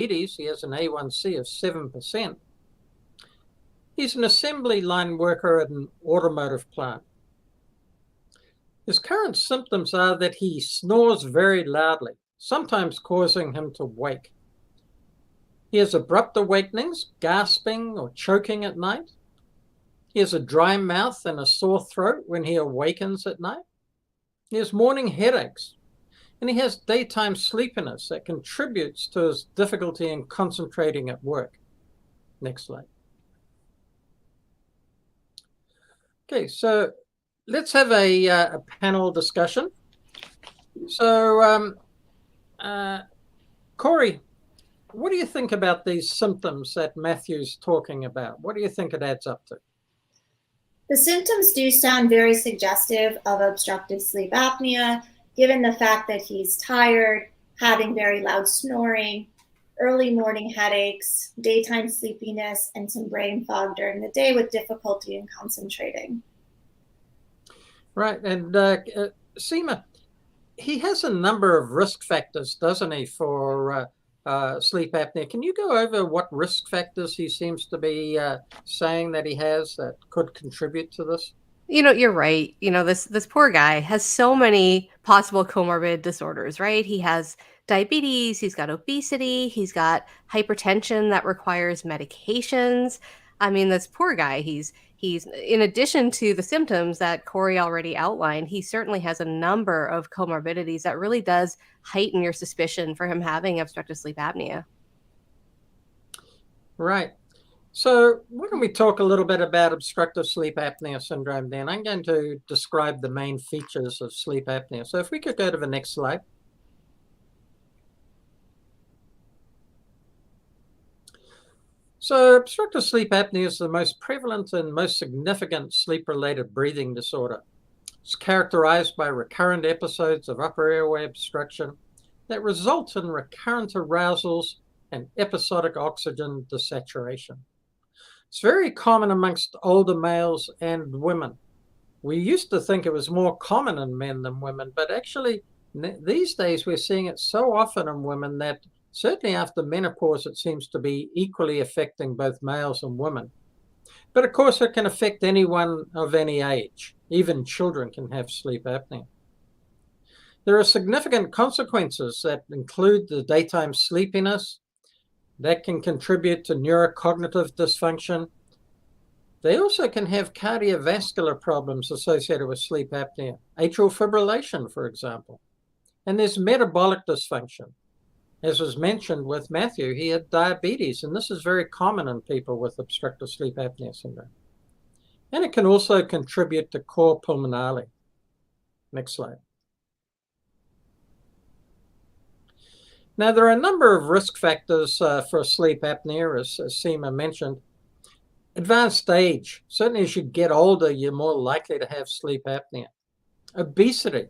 diabetes. He has an A1C of 7%. He's an assembly line worker at an automotive plant. His current symptoms are that he snores very loudly, sometimes causing him to wake. He has abrupt awakenings, gasping or choking at night. He has a dry mouth and a sore throat when he awakens at night. He has morning headaches, and he has daytime sleepiness that contributes to his difficulty in concentrating at work. Next slide. Okay, so let's have a panel discussion. So, Kori, what do you think about these symptoms that Matthew's talking about? What do you think it adds up to? The symptoms do sound very suggestive of obstructive sleep apnea, given the fact that he's tired, having very loud snoring, early morning headaches, daytime sleepiness, and some brain fog during the day with difficulty in concentrating. Right, and Seema, he has a number of risk factors, doesn't he, for sleep apnea. Can you go over what risk factors he seems to be saying that he has that could contribute to this? You know, you're right. You know, this poor guy has so many possible comorbid disorders, right? He has diabetes, he's got obesity, he's got hypertension that requires medications. I mean, this poor guy, he's in addition to the symptoms that Kori already outlined, he certainly has a number of comorbidities that really does heighten your suspicion for him having obstructive sleep apnea. Right. So why don't we talk a little bit about obstructive sleep apnea syndrome then? I'm going to describe the main features of sleep apnea. So if we could go to the next slide. So obstructive sleep apnea is the most prevalent and most significant sleep-related breathing disorder. It's characterized by recurrent episodes of upper airway obstruction that result in recurrent arousals and episodic oxygen desaturation. It's very common amongst older males and women. We used to think it was more common in men than women, but actually these days we're seeing it so often in women that certainly after menopause it seems to be equally affecting both males and women. But of course it can affect anyone of any age. Even children can have sleep apnea. There are significant consequences that include the daytime sleepiness, that can contribute to neurocognitive dysfunction. They also can have cardiovascular problems associated with sleep apnea, atrial fibrillation, for example. And there's metabolic dysfunction. As was mentioned with Matthew, he had diabetes, and this is very common in people with obstructive sleep apnea syndrome. And it can also contribute to cor pulmonale. Next slide. Now, there are a number of risk factors for sleep apnea, as Seema mentioned. Advanced age. Certainly as you get older, you're more likely to have sleep apnea. Obesity.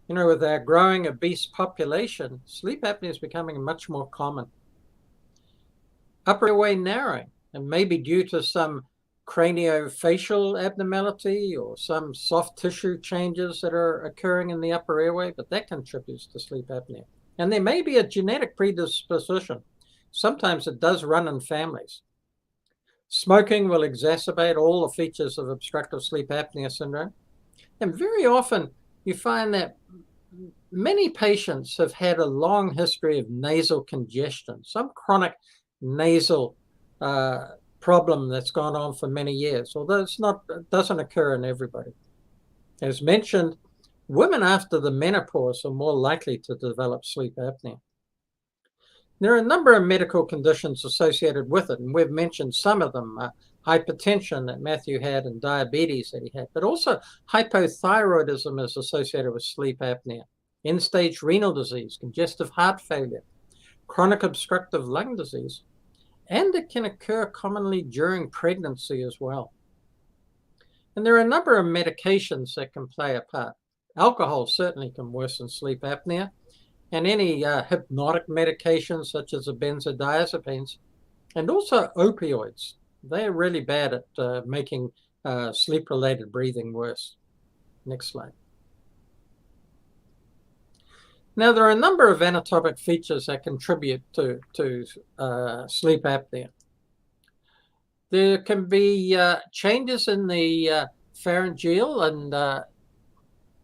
You know, with our growing obese population, sleep apnea is becoming much more common. Upper airway narrowing, and maybe due to some craniofacial abnormality or some soft tissue changes that are occurring in the upper airway, but that contributes to sleep apnea. And there may be a genetic predisposition. Sometimes it does run in families. Smoking will exacerbate all the features of obstructive sleep apnea syndrome. And very often you find that many patients have had a long history of nasal congestion, some chronic nasal problem that's gone on for many years, although it doesn't occur in everybody. As mentioned, women after the menopause are more likely to develop sleep apnea. There are a number of medical conditions associated with it, and we've mentioned some of them, hypertension that Matthew had and diabetes that he had, but also hypothyroidism is associated with sleep apnea, end-stage renal disease, congestive heart failure, chronic obstructive lung disease, and it can occur commonly during pregnancy as well. And there are a number of medications that can play a part. Alcohol certainly can worsen sleep apnea, and any hypnotic medications such as the benzodiazepines, and also opioids. They're really bad at making sleep-related breathing worse. Next slide. Now, there are a number of anatomic features that contribute to sleep apnea. There can be changes in the pharyngeal and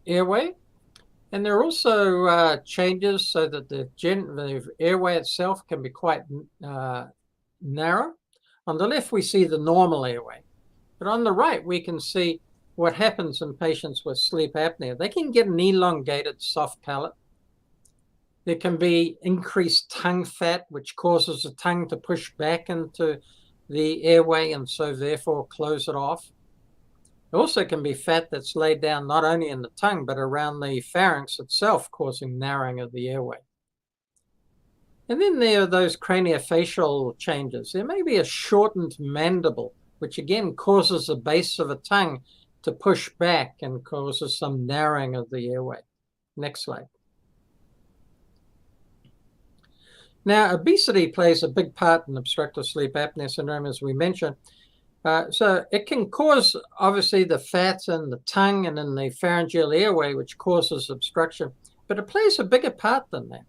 airway, and there are also changes so that the airway itself can be quite narrow. On the left, we see the normal airway, but on the right, we can see what happens in patients with sleep apnea. They can get an elongated soft palate. There can be increased tongue fat, which causes the tongue to push back into the airway and so therefore close it off. There also can be fat that's laid down not only in the tongue, but around the pharynx itself, causing narrowing of the airway. And then there are those craniofacial changes. There may be a shortened mandible, which again causes the base of the tongue to push back and causes some narrowing of the airway. Next slide. Now, obesity plays a big part in obstructive sleep apnea syndrome, as we mentioned. So it can cause, obviously, the fat in the tongue and in the pharyngeal airway, which causes obstruction, but it plays a bigger part than that.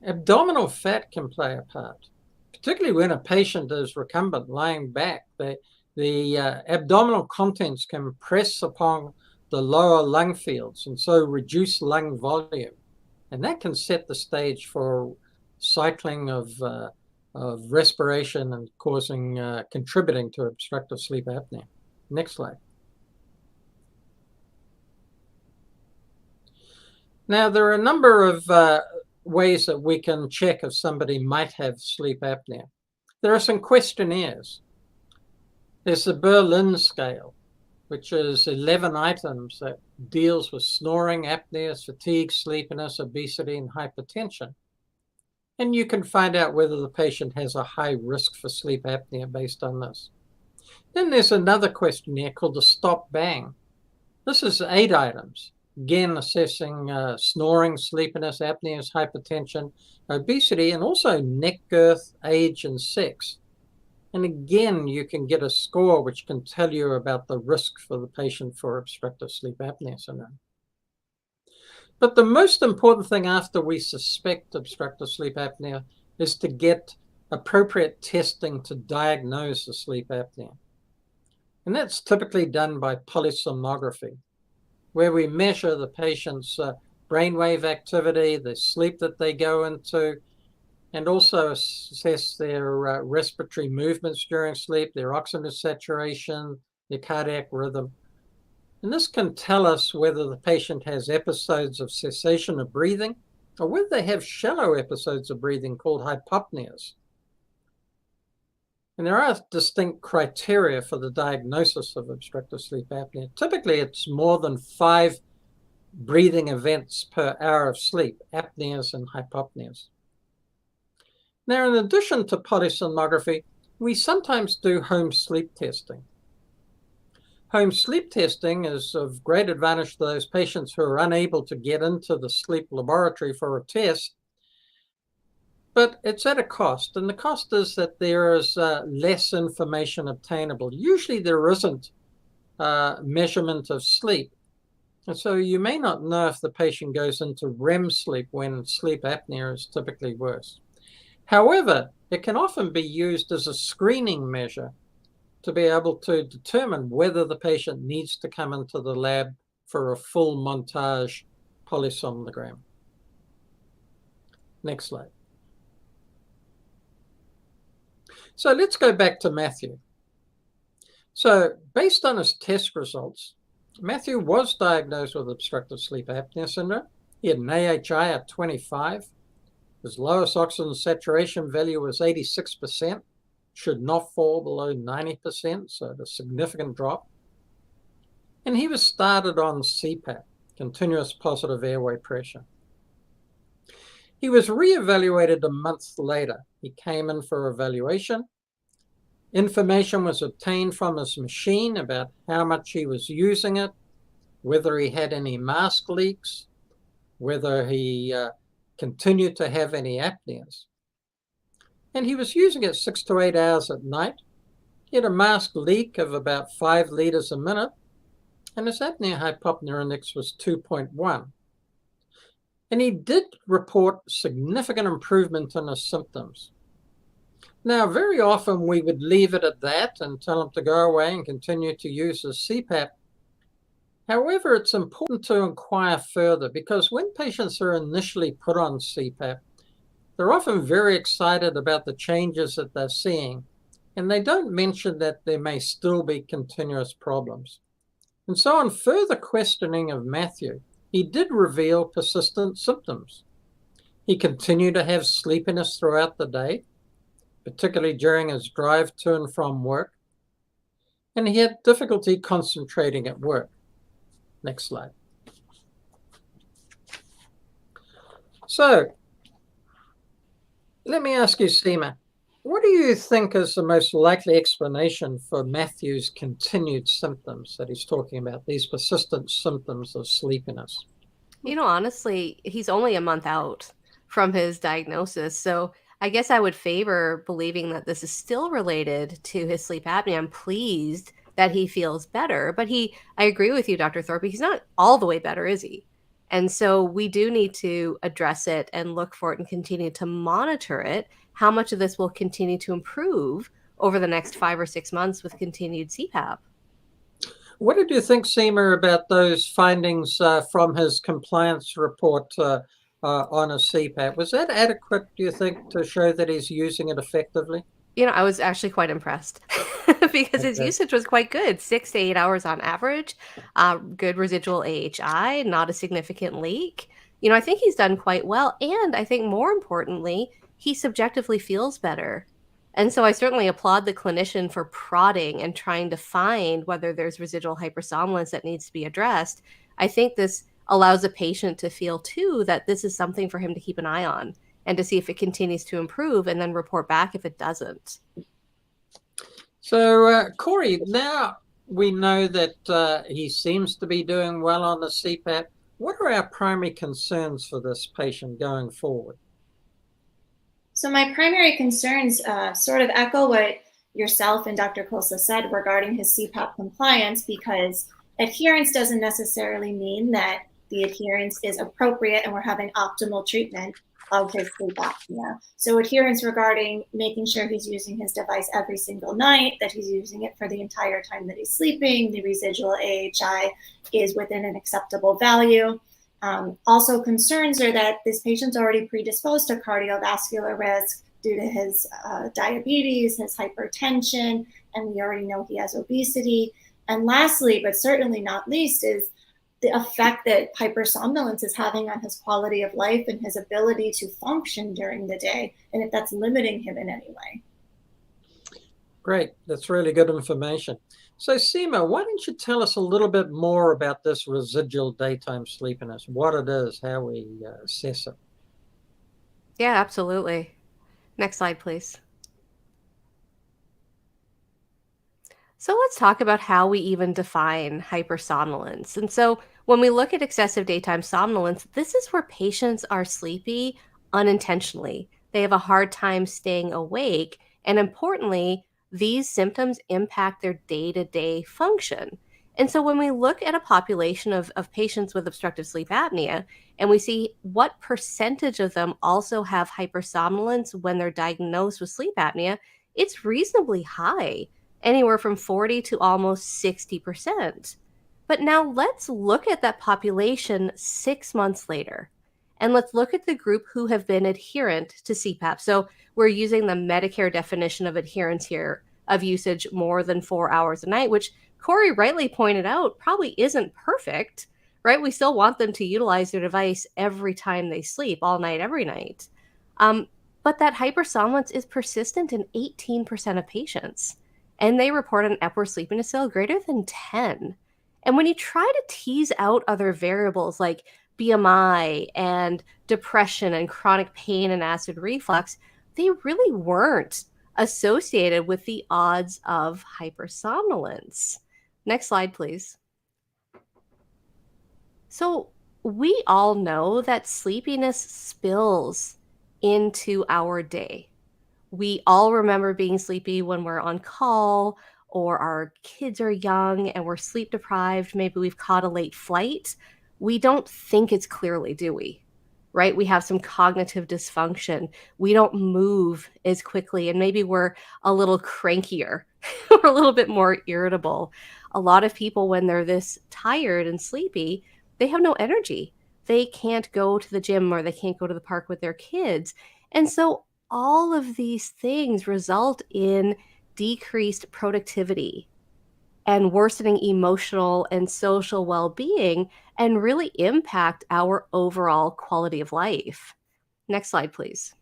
Abdominal fat can play a part, particularly when a patient is recumbent, lying back. The abdominal contents can press upon the lower lung fields and so reduce lung volume. And that can set the stage for cycling of respiration and contributing to obstructive sleep apnea. Next slide. Now, there are a number of ways that we can check if somebody might have sleep apnea. There are some questionnaires. There's the Berlin scale, which is 11 items that deals with snoring, apnea, fatigue, sleepiness, obesity, and hypertension. And you can find out whether the patient has a high risk for sleep apnea based on this. Then there's another questionnaire called the Stop Bang. This is 8 items, again assessing snoring, sleepiness, apnea, hypertension, obesity, and also neck girth, age, and sex. And again, you can get a score which can tell you about the risk for the patient for obstructive sleep apnea syndrome. But the most important thing after we suspect obstructive sleep apnea is to get appropriate testing to diagnose the sleep apnea. And that's typically done by polysomnography, where we measure the patient's brainwave activity, the sleep that they go into, and also assess their respiratory movements during sleep, their oxygen saturation, their cardiac rhythm. And this can tell us whether the patient has episodes of cessation of breathing or whether they have shallow episodes of breathing called hypopneas. And there are distinct criteria for the diagnosis of obstructive sleep apnea. Typically, it's more than 5 breathing events per hour of sleep, apneas and hypopneas. Now, in addition to polysomnography, we sometimes do home sleep testing. Home sleep testing is of great advantage to those patients who are unable to get into the sleep laboratory for a test, but it's at a cost. And the cost is that there is less information obtainable. Usually there isn't measurement of sleep. And so you may not know if the patient goes into REM sleep when sleep apnea is typically worse. However, it can often be used as a screening measure to be able to determine whether the patient needs to come into the lab for a full montage polysomnogram. Next slide. So let's go back to Matthew. So based on his test results, Matthew was diagnosed with obstructive sleep apnea syndrome. He had an AHI at 25. His lowest oxygen saturation value was 86%. Should not fall below 90%, so a significant drop. And he was started on CPAP, continuous positive airway pressure. He was reevaluated a month later. He came in for evaluation. Information was obtained from his machine about how much he was using it, whether he had any mask leaks, whether he continued to have any apneas. And he was using it 6 to 8 hours at night. He had a mask leak of about 5 liters a minute, and his apnea hypopnea index was 2.1. And he did report significant improvement in his symptoms. Now, very often we would leave it at that and tell him to go away and continue to use his CPAP. However, it's important to inquire further because when patients are initially put on CPAP, they're often very excited about the changes that they're seeing, and they don't mention that there may still be continuous problems. And so on further questioning of Matthew, he did reveal persistent symptoms. He continued to have sleepiness throughout the day, particularly during his drive to and from work, and he had difficulty concentrating at work. Next slide. So, let me ask you, Seema, what do you think is the most likely explanation for Matthew's continued symptoms that he's talking about, these persistent symptoms of sleepiness? Honestly, he's only a month out from his diagnosis. So I guess I would favor believing that this is still related to his sleep apnea. I'm pleased that he feels better, but I agree with you, Dr. Thorpy, he's not all the way better, is he? And so we do need to address it and look for it and continue to monitor it. How much of this will continue to improve over the next 5 or 6 months with continued CPAP? What did you think, Seema, about those findings from his compliance report on a CPAP? Was that adequate, do you think, to show that he's using it effectively? I was actually quite impressed because his usage was quite good, 6 to 8 hours on average, good residual AHI, not a significant leak. I think he's done quite well. And I think more importantly, he subjectively feels better. And so I certainly applaud the clinician for prodding and trying to find whether there's residual hypersomnolence that needs to be addressed. I think this allows a patient to feel too that this is something for him to keep an eye on and to see if it continues to improve and then report back if it doesn't. So, Kori, now we know that he seems to be doing well on the CPAP. What are our primary concerns for this patient going forward? So my primary concerns sort of echo what yourself and Dr. Khosla said regarding his CPAP compliance, because adherence doesn't necessarily mean that the adherence is appropriate and we're having optimal treatment of his sleep apnea. So adherence regarding making sure he's using his device every single night, that he's using it for the entire time that he's sleeping, the residual AHI is within an acceptable value. Also concerns are that this patient's already predisposed to cardiovascular risk due to his diabetes, his hypertension, and we already know he has obesity. And lastly, but certainly not least, is the effect that hypersomnolence is having on his quality of life and his ability to function during the day, and if that's limiting him in any way. Great. That's really good information. So, Seema, why don't you tell us a little bit more about this residual daytime sleepiness, what it is, how we assess it? Yeah, absolutely. Next slide, please. So let's talk about how we even define hypersomnolence. And so when we look at excessive daytime somnolence, this is where patients are sleepy unintentionally. They have a hard time staying awake. And importantly, these symptoms impact their day-to-day function. And so when we look at a population of patients with obstructive sleep apnea, and we see what percentage of them also have hypersomnolence when they're diagnosed with sleep apnea, it's reasonably high, anywhere from 40 to almost 60%. But now let's look at that population 6 months later. And let's look at the group who have been adherent to CPAP. So we're using the Medicare definition of adherence here of usage more than 4 hours a night, which Kori rightly pointed out probably isn't perfect, right? We still want them to utilize their device every time they sleep, all night, every night. But that hypersomnolence is persistent in 18% of patients, and they report an Epworth sleepiness scale greater than 10. And when you try to tease out other variables like BMI and depression and chronic pain and acid reflux, they really weren't associated with the odds of hypersomnolence. Next slide, please. So we all know that sleepiness spills into our day. We all remember being sleepy when we're on call or our kids are young and we're sleep deprived. Maybe we've caught a late flight. We don't think it's clearly, do we? right? We have some cognitive dysfunction. We don't move as quickly, and maybe we're a little crankier or a little bit more irritable. A lot of people, when they're this tired and sleepy, they have no energy. They can't go to the gym or they can't go to the park with their kids. And so all of these things result in decreased productivity and worsening emotional and social well-being, and really impact our overall quality of life. Next slide, please.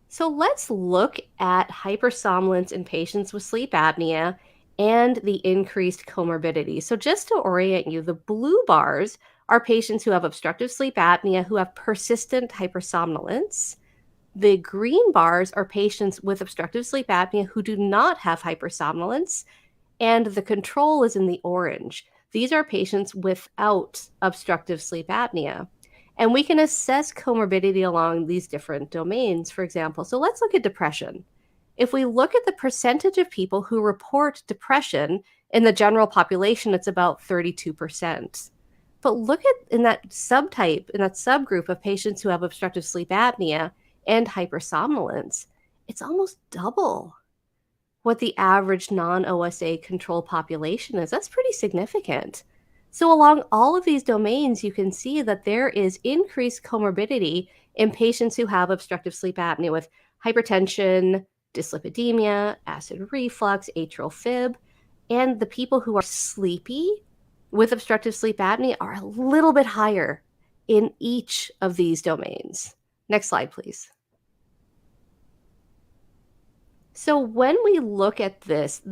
So let's look at hypersomnolence in patients with sleep apnea and the increased comorbidity. So just to orient you, the blue bars are patients who have obstructive sleep apnea who have persistent hypersomnolence. The green bars are patients with obstructive sleep apnea who do not have hypersomnolence, and the control is in the orange. These are patients without obstructive sleep apnea. And we can assess comorbidity along these different domains, for example. So let's look at depression. If we look at the percentage of people who report depression in the general population, it's about 32%. But look at in that subtype, in that subgroup of patients who have obstructive sleep apnea and hypersomnolence, it's almost double what the average non-OSA control population is. That's pretty significant. So along all of these domains, you can see that there is increased comorbidity in patients who have obstructive sleep apnea with hypertension, dyslipidemia, acid reflux, atrial fib, and the people who are sleepy with obstructive sleep apnea are a little bit higher in each of these domains. Next slide, please. So when we look at this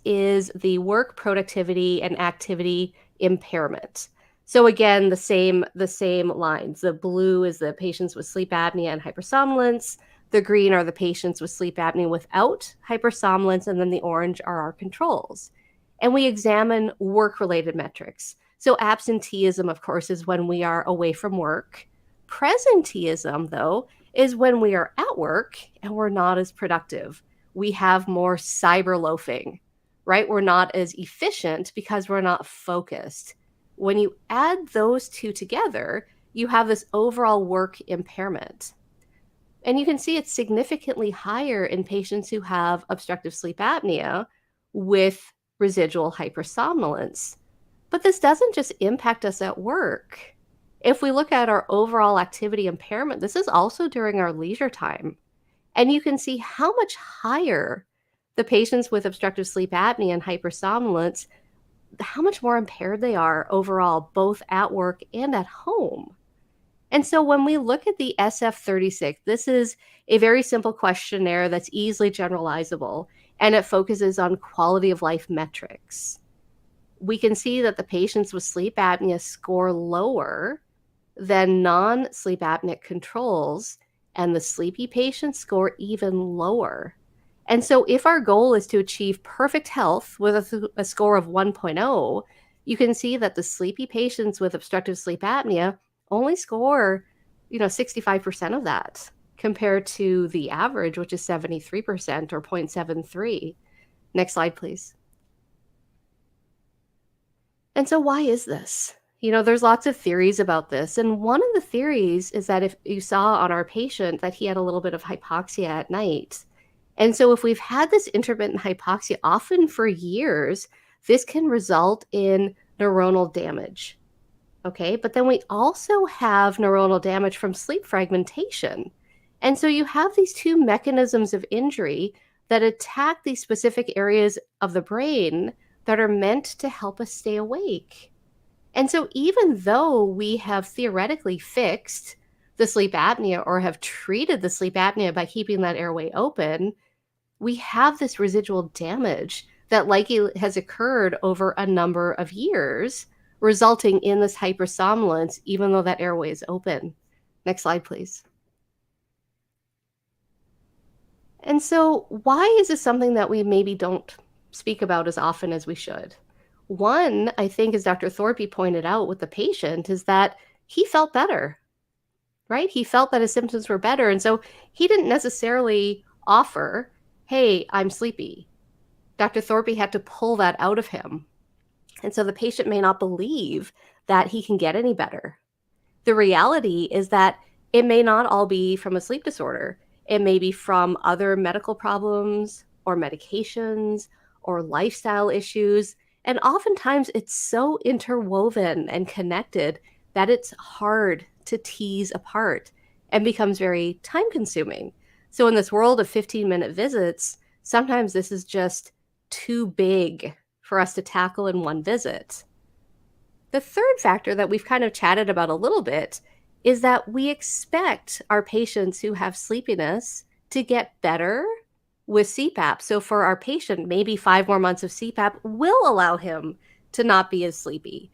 is the work productivity and activity impairment. So again, the same lines. The blue is the patients with sleep apnea and hypersomnolence. The green are the patients with sleep apnea without hypersomnolence, and then the orange are our controls. And we examine work-related metrics. So absenteeism, of course, is when we are away from work. Presenteeism, though, is when we are at work and we're not as productive. We have more cyber loafing, right? We're not as efficient because we're not focused. When you add those two together, you have this overall work impairment. And you can see it's significantly higher in patients who have obstructive sleep apnea with residual hypersomnolence. But this doesn't just impact us at work. If we look at our overall activity impairment, this is also during our leisure time. And you can see how much higher the patients with obstructive sleep apnea and hypersomnolence, how much more impaired they are overall, both at work and at home. And so when we look at the SF-36, this is a very simple questionnaire that's easily generalizable, and it focuses on quality of life metrics. We can see that the patients with sleep apnea score lower than non-sleep apneic controls, and the sleepy patients score even lower. And so if our goal is to achieve perfect health with a score of 1.0, you can see that the sleepy patients with obstructive sleep apnea only score, 65% of that compared to the average, which is 73% or 0.73. Next slide, please. And so why is this? There's lots of theories about this. And one of the theories is that if you saw on our patient that he had a little bit of hypoxia at night. And so if we've had this intermittent hypoxia often for years, this can result in neuronal damage. Okay, but then we also have neuronal damage from sleep fragmentation. And so you have these two mechanisms of injury that attack these specific areas of the brain that are meant to help us stay awake. And so even though we have theoretically fixed the sleep apnea or have treated the sleep apnea by keeping that airway open, we have this residual damage that likely has occurred over a number of years, resulting in this hypersomnolence, even though that airway is open. Next slide, please. And so why is this something that we maybe don't speak about as often as we should? One, I think, as Dr. Thorpy pointed out with the patient, is that he felt better, right? He felt that his symptoms were better. And so he didn't necessarily offer, hey, I'm sleepy. Dr. Thorpy had to pull that out of him. And so the patient may not believe that he can get any better. The reality is that it may not all be from a sleep disorder. It may be from other medical problems or medications or lifestyle issues. And oftentimes it's so interwoven and connected that it's hard to tease apart and becomes very time consuming. So in this world of 15-minute visits, sometimes this is just too big for us to tackle in one visit. The third factor that we've kind of chatted about a little bit is that we expect our patients who have sleepiness to get better with CPAP. So for our patient, maybe 5 more months of CPAP will allow him to not be as sleepy.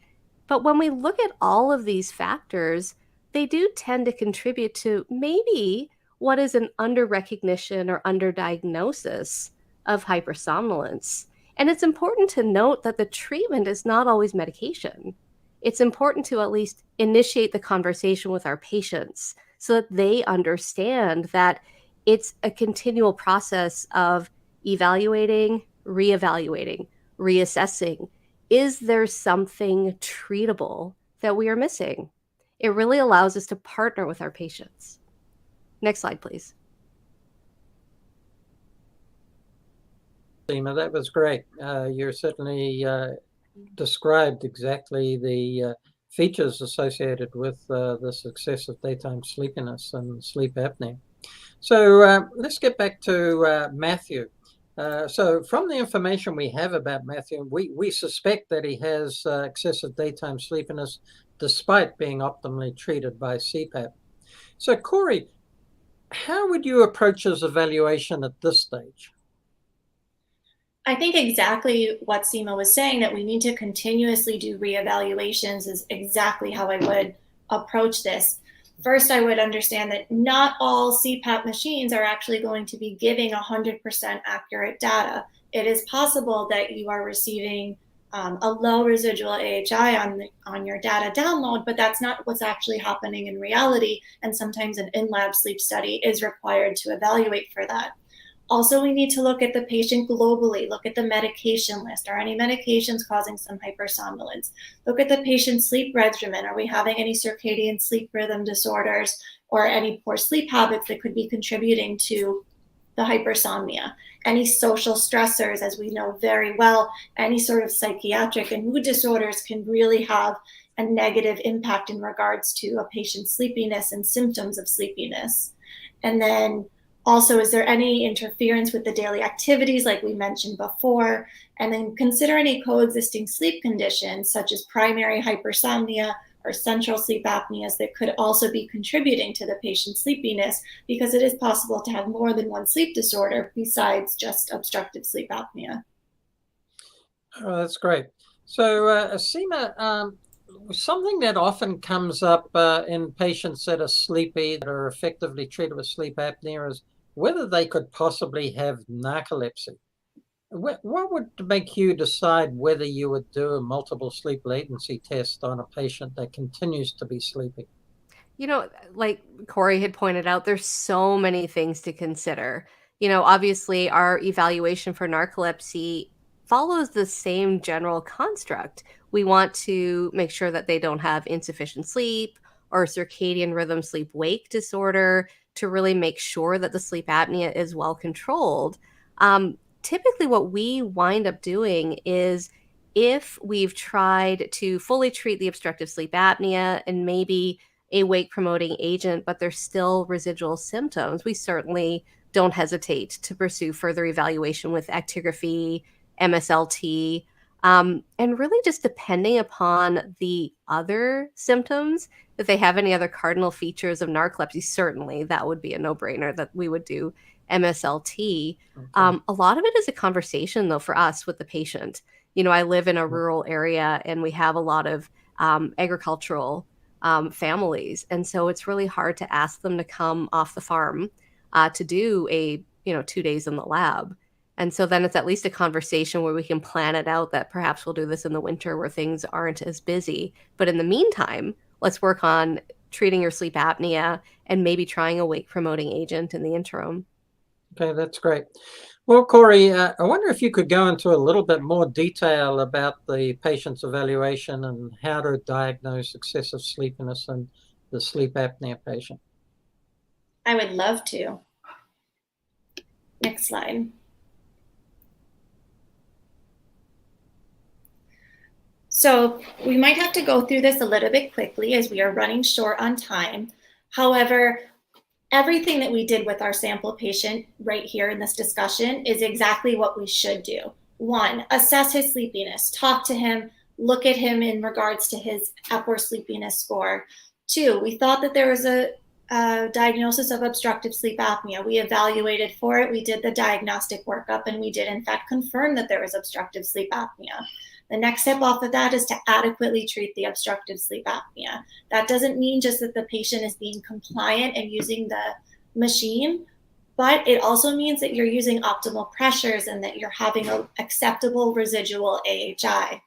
But when we look at all of these factors, they do tend to contribute to maybe what is an under-recognition or under-diagnosis of hypersomnolence. And it's important to note that the treatment is not always medication. It's important to at least initiate the conversation with our patients so that they understand that it's a continual process of evaluating, reevaluating, reassessing. Is there something treatable that we are missing? It really allows us to partner with our patients. Next slide, please. Seema, that was great. You're certainly described exactly the features associated with this excessive daytime sleepiness and sleep apnea. So let's get back to Matthew. So from the information we have about Matthew, we suspect that he has excessive daytime sleepiness despite being optimally treated by CPAP. So Kori, how would you approach his evaluation at this stage? I think exactly what Seema was saying, that we need to continuously do reevaluations, is exactly how I would approach this. First, I would understand that not all CPAP machines are actually going to be giving 100% accurate data. It is possible that you are receiving a low residual AHI on your data download, but that's not what's actually happening in reality. And sometimes an in-lab sleep study is required to evaluate for that. Also, we need to look at the patient globally, look at the medication list. Are any medications causing some hypersomnolence? Look at the patient's sleep regimen. Are we having any circadian sleep rhythm disorders or any poor sleep habits that could be contributing to the hypersomnia? Any social stressors, as we know very well, any sort of psychiatric and mood disorders can really have a negative impact in regards to a patient's sleepiness and symptoms of sleepiness. And then also, is there any interference with the daily activities like we mentioned before? And then consider any coexisting sleep conditions such as primary hypersomnia or central sleep apneas that could also be contributing to the patient's sleepiness, because it is possible to have more than one sleep disorder besides just obstructive sleep apnea. Oh, that's great. So, Seema, something that often comes up in patients that are sleepy, that are effectively treated with sleep apnea, is whether they could possibly have narcolepsy. What would make you decide whether you would do a multiple sleep latency test on a patient that continues to be sleepy? You know, like Kori had pointed out, there's so many things to consider. You know, obviously, our evaluation for narcolepsy follows the same general construct. We want to make sure that they don't have insufficient sleep or circadian rhythm sleep wake disorder to really make sure that the sleep apnea is well controlled. Typically, what we wind up doing is, if we've tried to fully treat the obstructive sleep apnea and maybe a wake promoting agent, but there's still residual symptoms, we certainly don't hesitate to pursue further evaluation with actigraphy, MSLT, and really just depending upon the other symptoms, if they have any other cardinal features of narcolepsy, certainly that would be a no-brainer that we would do MSLT. Okay. A lot of it is a conversation, though, for us with the patient. You know, I live in a rural area and we have a lot of agricultural families. And so it's really hard to ask them to come off the farm to do 2 days in the lab. And so then it's at least a conversation where we can plan it out that perhaps we'll do this in the winter where things aren't as busy. But in the meantime, let's work on treating your sleep apnea and maybe trying a wake promoting agent in the interim. Okay, that's great. Well, Kori, I wonder if you could go into a little bit more detail about the patient's evaluation and how to diagnose excessive sleepiness and the sleep apnea patient? I would love to. Next slide. So we might have to go through this a little bit quickly as we are running short on time. However, everything that we did with our sample patient right here in this discussion is exactly what we should do. 1, assess his sleepiness, talk to him, look at him in regards to his Epworth sleepiness score. 2, we thought that there was a diagnosis of obstructive sleep apnea. We evaluated for it, we did the diagnostic workup, and we did in fact confirm that there was obstructive sleep apnea. The next step off of that is to adequately treat the obstructive sleep apnea. That doesn't mean just that the patient is being compliant and using the machine, but it also means that you're using optimal pressures and that you're having an acceptable residual AHI.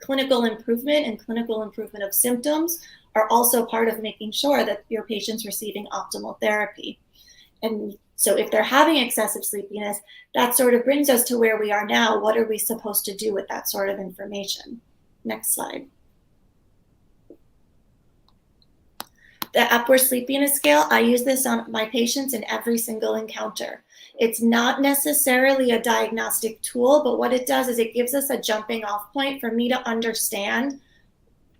Clinical improvement and clinical improvement of symptoms are also part of making sure that your patient's receiving optimal therapy. And so if they're having excessive sleepiness, that sort of brings us to where we are now. What are we supposed to do with that sort of information? Next slide. The Epworth Sleepiness Scale, I use this on my patients in every single encounter. It's not necessarily a diagnostic tool, but what it does is it gives us a jumping off point for me to understand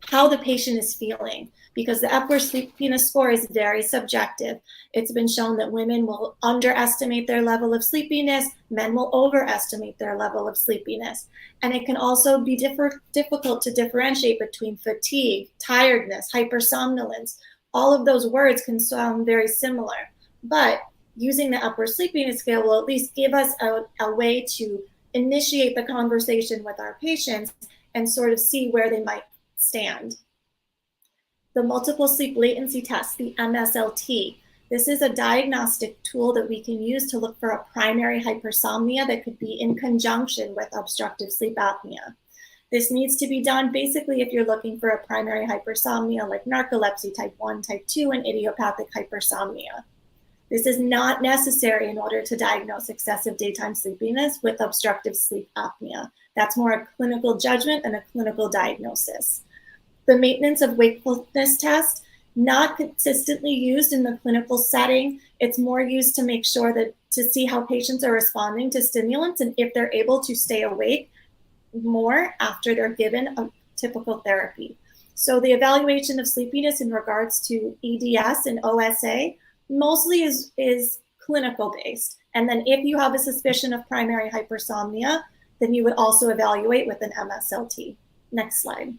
how the patient is feeling, because the Epworth Sleepiness Score is very subjective. It's been shown that women will underestimate their level of sleepiness, men will overestimate their level of sleepiness. And it can also be difficult to differentiate between fatigue, tiredness, hypersomnolence. All of those words can sound very similar, but using the Epworth Sleepiness Scale will at least give us a way to initiate the conversation with our patients and sort of see where they might stand. The Multiple Sleep Latency Test, the MSLT. This is a diagnostic tool that we can use to look for a primary hypersomnia that could be in conjunction with obstructive sleep apnea. This needs to be done basically if you're looking for a primary hypersomnia like narcolepsy type 1, type 2, and idiopathic hypersomnia. This is not necessary in order to diagnose excessive daytime sleepiness with obstructive sleep apnea. That's more a clinical judgment and a clinical diagnosis. The Maintenance of Wakefulness Test, not consistently used in the clinical setting. It's more used to make sure that to see how patients are responding to stimulants and if they're able to stay awake more after they're given a typical therapy. So the evaluation of sleepiness in regards to EDS and OSA mostly is clinical based. And then if you have a suspicion of primary hypersomnia, then you would also evaluate with an MSLT. Next slide.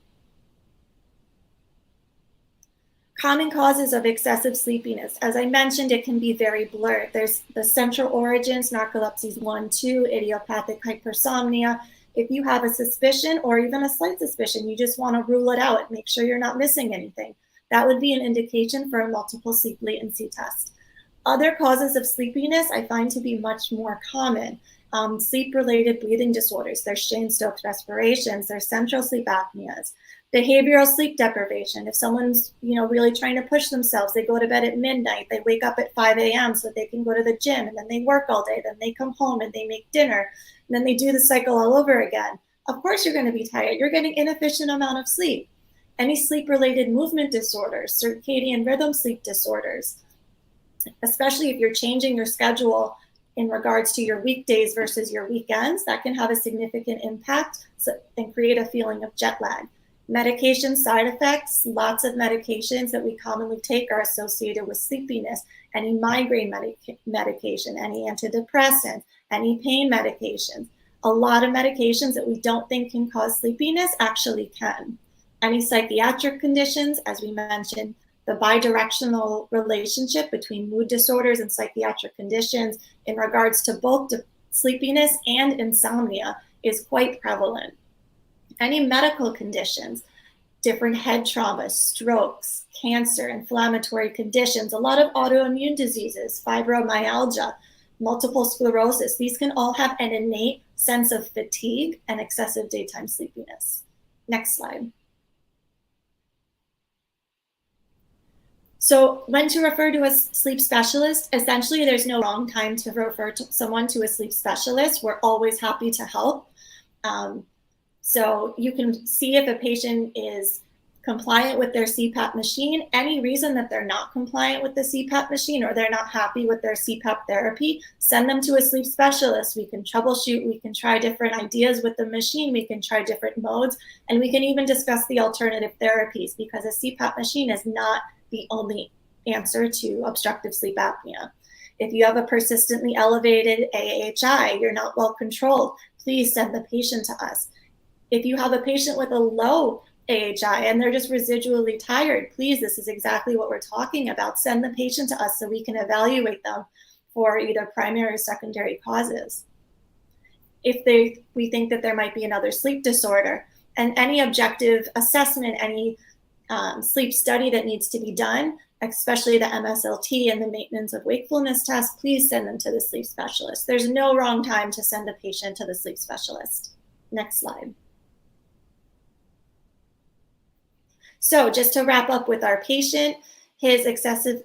Common causes of excessive sleepiness. As I mentioned, it can be very blurred. There's the central origins, narcolepsy 1, 2, idiopathic hypersomnia. If you have a suspicion or even a slight suspicion, you just want to rule it out and make sure you're not missing anything. That would be an indication for a multiple sleep latency test. Other causes of sleepiness I find to be much more common. Sleep-related breathing disorders. There's Cheyne-Stokes respirations. There's central sleep apneas. Behavioral sleep deprivation. If someone's really trying to push themselves, they go to bed at midnight, they wake up at 5 a.m. so they can go to the gym, and then they work all day, then they come home and they make dinner, and then they do the cycle all over again. Of course you're going to be tired. You're getting inefficient amount of sleep. Any sleep-related movement disorders, circadian rhythm sleep disorders, especially if you're changing your schedule in regards to your weekdays versus your weekends, that can have a significant impact and create a feeling of jet lag. Medication side effects, lots of medications that we commonly take are associated with sleepiness. Any migraine medication, any antidepressant, any pain medications. A lot of medications that we don't think can cause sleepiness actually can. Any psychiatric conditions, as we mentioned, the bidirectional relationship between mood disorders and psychiatric conditions in regards to both sleepiness and insomnia is quite prevalent. Any medical conditions, different head trauma, strokes, cancer, inflammatory conditions, a lot of autoimmune diseases, fibromyalgia, multiple sclerosis, these can all have an innate sense of fatigue and excessive daytime sleepiness. Next slide. So when to refer to a sleep specialist, essentially there's no wrong time to refer someone to a sleep specialist. We're always happy to help. So you can see if a patient is compliant with their CPAP machine. Any reason that they're not compliant with the CPAP machine or they're not happy with their CPAP therapy, send them to a sleep specialist. We can troubleshoot, we can try different ideas with the machine, we can try different modes, and we can even discuss the alternative therapies, because a CPAP machine is not the only answer to obstructive sleep apnea. If you have a persistently elevated AHI, you're not well controlled, please send the patient to us. If you have a patient with a low AHI and they're just residually tired, please, this is exactly what we're talking about. Send the patient to us so we can evaluate them for either primary or secondary causes. If we think that there might be another sleep disorder, and any objective assessment, any sleep study that needs to be done, especially the MSLT and the maintenance of wakefulness test, please send them to the sleep specialist. There's no wrong time to send a patient to the sleep specialist. Next slide. So just to wrap up with our patient, his excessive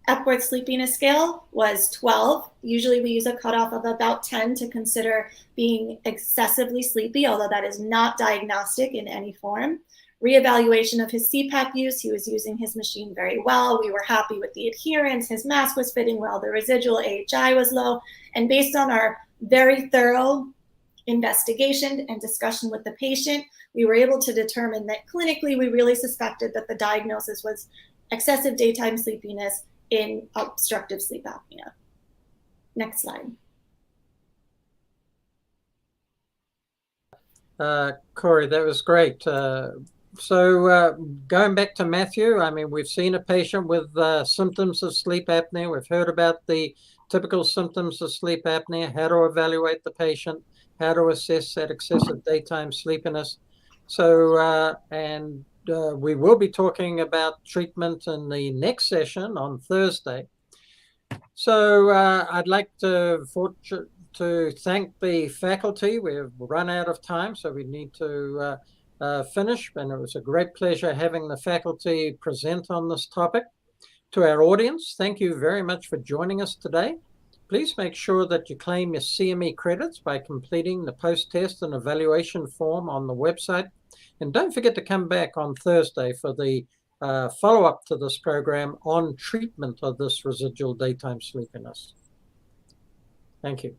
Epworth sleepiness scale was 12. Usually we use a cutoff of about 10 to consider being excessively sleepy, although that is not diagnostic in any form. Reevaluation of his CPAP use, he was using his machine very well. We were happy with the adherence, his mask was fitting well, the residual AHI was low, and based on our very thorough investigation and discussion with the patient, we were able to determine that clinically we really suspected that the diagnosis was excessive daytime sleepiness in obstructive sleep apnea. Next slide. Kori, that was great. So going back to Matthew, I mean, we've seen a patient with symptoms of sleep apnea. We've heard about the typical symptoms of sleep apnea, how to evaluate the patient, how to assess that excessive daytime sleepiness. So, we will be talking about treatment in the next session on Thursday. So I'd like to thank the faculty. We've run out of time, so we need to finish. And it was a great pleasure having the faculty present on this topic. To our audience, thank you very much for joining us today. Please make sure that you claim your CME credits by completing the post-test and evaluation form on the website. And don't forget to come back on Thursday for the follow-up to this program on treatment of this residual daytime sleepiness. Thank you.